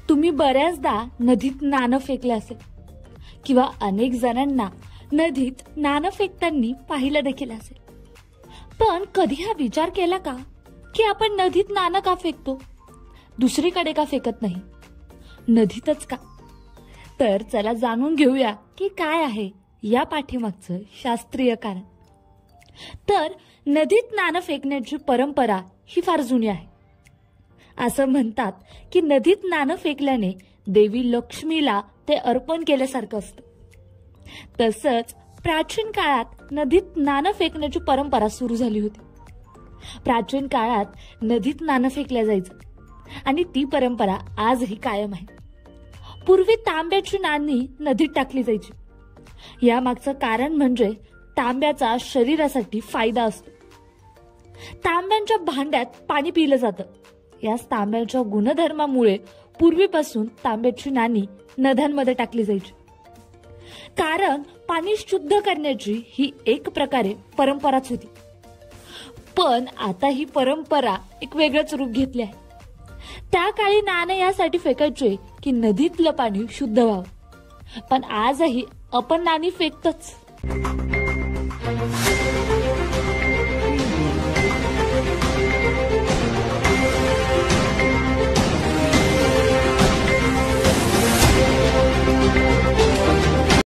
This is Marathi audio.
तुम्ही बऱ्याचदा नदीत नाणं फेकलं असेल किंवा अनेक जणांना नदीत नाणं फेकताना पाहिलं देखील असेल. पण कधी हा विचार केला का की आपण नदीत नाणं का फेकतो, दुसरीकडे का फेकत नाही, नदीतच का? तर चला जाणून घेऊया की काय आहे या पाठीमागचं शास्त्रीय कारण. तर नदीत नाणं फेकण्याची परंपरा ही फार जुनी आहे. असं म्हणतात की नदीत नाणं फेकल्याने देवी लक्ष्मीला ते अर्पण केल्यासारखं असतं. तसंच प्राचीन काळात नदीत नाणं फेकण्याची परंपरा सुरू झाली होती. प्राचीन काळात नदीत नाणं फेकल्या जायचं आणि ती परंपरा आजही कायम आहे. पूर्वी तांब्याची नाणी नदीत टाकली जायची. यामागचं कारण म्हणजे तांब्याचा शरीरासाठी फायदा असतो. तांब्याच्या भांड्यात पाणी पिलं जातं. या तांब्याच्या गुणधर्मामुळे पूर्वीपासून तांब्याची नाणी नद्यांमध्ये टाकली जायची. कारण पाणी शुद्ध करण्याची ही एक प्रकारे परंपराच होती. पण आता ही परंपरा एक वेगळंच रूप घेतले आहे. त्या काळी नाणं यासाठी फेकायचे की नदीतलं पाणी शुद्ध व्हावं. पण आजही आपण नाणी फेकतोच.